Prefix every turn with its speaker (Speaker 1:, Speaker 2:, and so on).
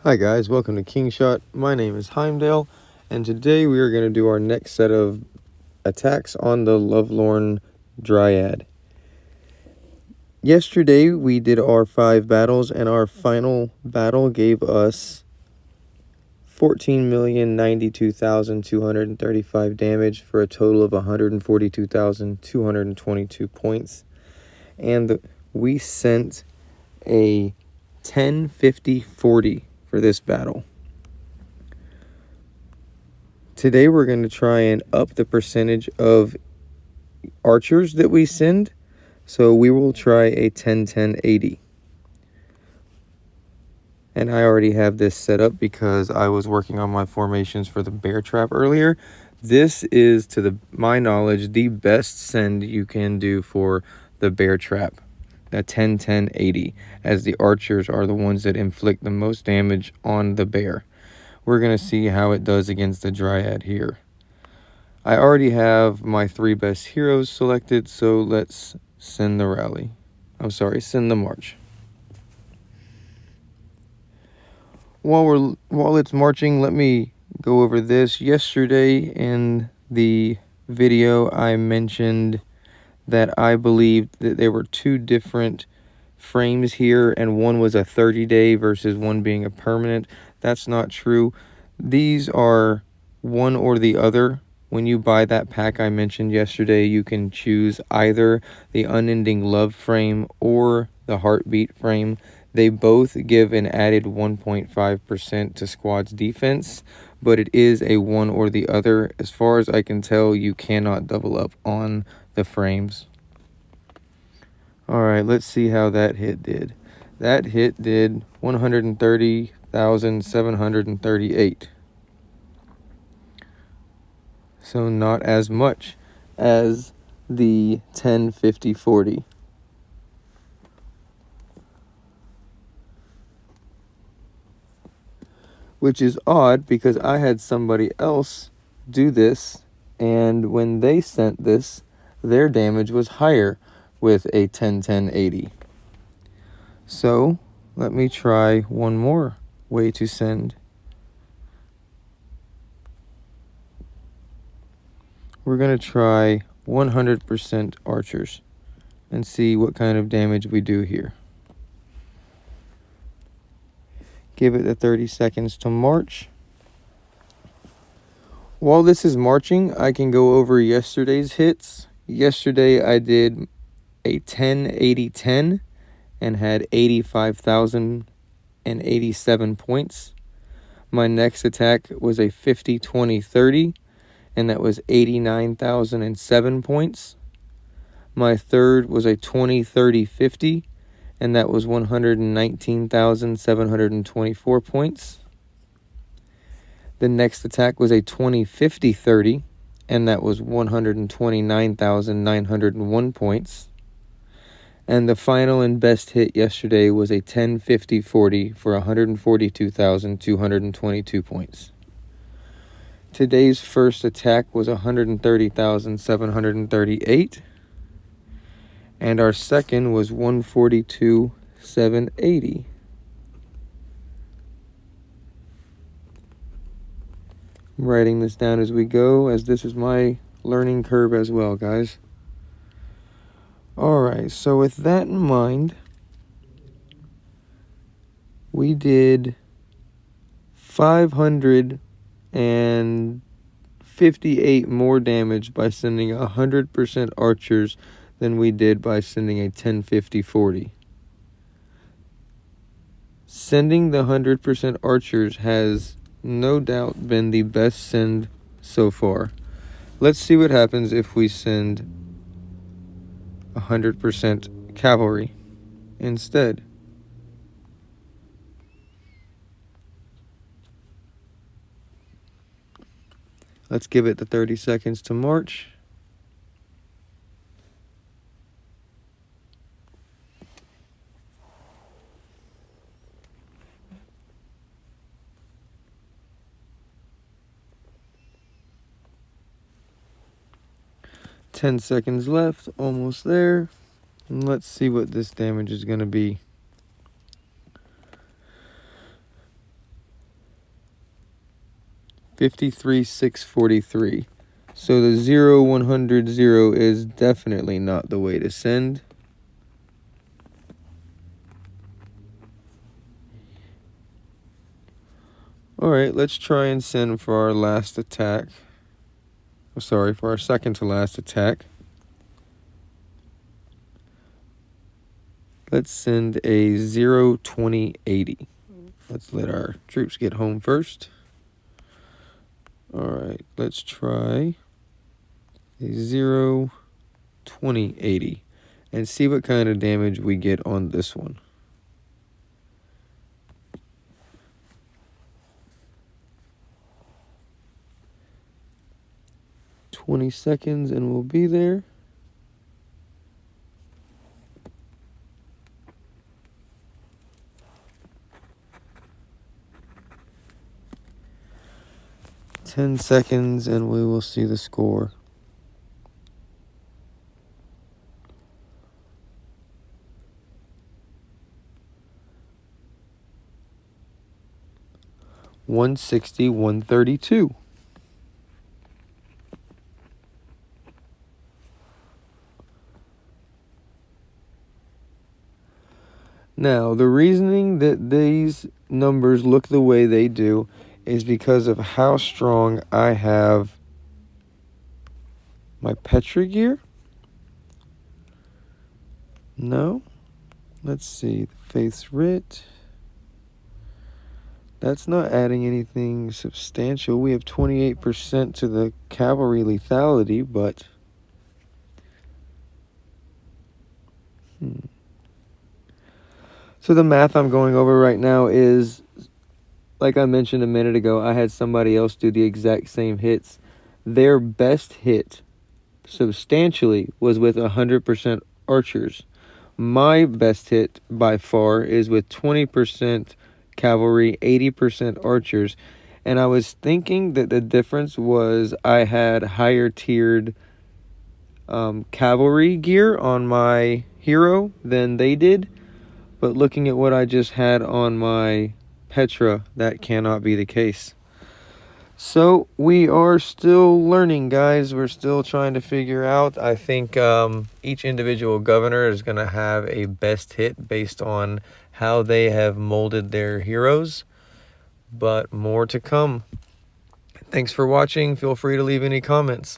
Speaker 1: Hi guys, welcome to King Shot. My name is Heimdall, and today we are going to do our next set of attacks on the lovelorn Dryad. Yesterday we did our 5 battles, and our final battle gave us 14,092,235 damage for a total of 142,222 points. And we sent a 10-50-40 for this battle. Today we're going to try and up the percentage of archers that we send. So we will try a 10-10-80. And I already have this set up because I was working on my formations for the bear trap earlier. This is, to my knowledge, the best send you can do for the bear trap. A 10-10-80, as the archers are the ones that inflict the most damage on the bear. We're going to see how it does against the Dryad here. I already have my 3 best heroes selected, so let's send the rally. Send the march. While it's marching, let me go over this. Yesterday in the video, I mentioned that I believed that there were 2 different frames here, and one was a 30-day versus one being a permanent. That's not true. These are one or the other. When you buy that pack I mentioned yesterday, you can choose either the Unending Love frame or the Heartbeat frame. They both give an added 1.5% to squad's defense, but it is a one or the other. As far as I can tell, you cannot double up on the frames. Alright, let's see how that hit did. That hit did 130,738. So not as much as the 10-50-40. Which is odd because I had somebody else do this, and when they sent this, their damage was higher with a 10-10-80. So let me try one more way to send. We're going to try 100% archers and see what kind of damage we do here. Give it the 30 seconds to march. While this is marching, I can go over yesterday's hits. Yesterday I did a 10-80-10 and had 85,087 points. My next attack was a 50-20-30, and that was 89,007 points. My third was a 20-30-50, and that was 119,724 points. The next attack was a 20-50-30, and that was 129,901 points. And the final and best hit yesterday was a 10-50-40 for 142,222 points. Today's first attack was 130,738. And our second was 142,780. I'm writing this down as we go, as this is my learning curve as well, guys. Alright, so with that in mind, we did 558 more damage by sending 100% archers than we did by sending a 10-50-40. Sending the 100% archers has no doubt been the best send so far. Let's see what happens if we send 100% cavalry instead. Let's give it the 30 seconds to march. Ten seconds left, almost there. And let's see what this damage is going to be. 53,643. So the 0, 100, 0 is definitely not the way to send. Alright, let's try and send for our last attack. Oh, sorry, for our second to last attack. Let's send a 0, 20, 80. Let's let our troops get home first. Alright, let's try a 0, 20, 80 and see what kind of damage we get on this one. "20 seconds and we'll be there." "10 seconds and we will see the score. "160, 132. Now, the reasoning that these numbers look the way they do is because of how strong I have my Petra gear. No. Let's see. The Faith's Writ. That's not adding anything substantial. We have 28% to the cavalry lethality, but... So the math I'm going over right now is, like I mentioned a minute ago, I had somebody else do the exact same hits. Their best hit, substantially, was with 100% archers. My best hit, by far, is with 20% cavalry, 80% archers. And I was thinking that the difference was I had higher tiered cavalry gear on my hero than they did. But looking at what I just had on my Petra, that cannot be the case. So we are still learning, guys. We're still trying to figure out. I think each individual governor is going to have a best hit based on how they have molded their heroes. But more to come. Thanks for watching. Feel free to leave any comments.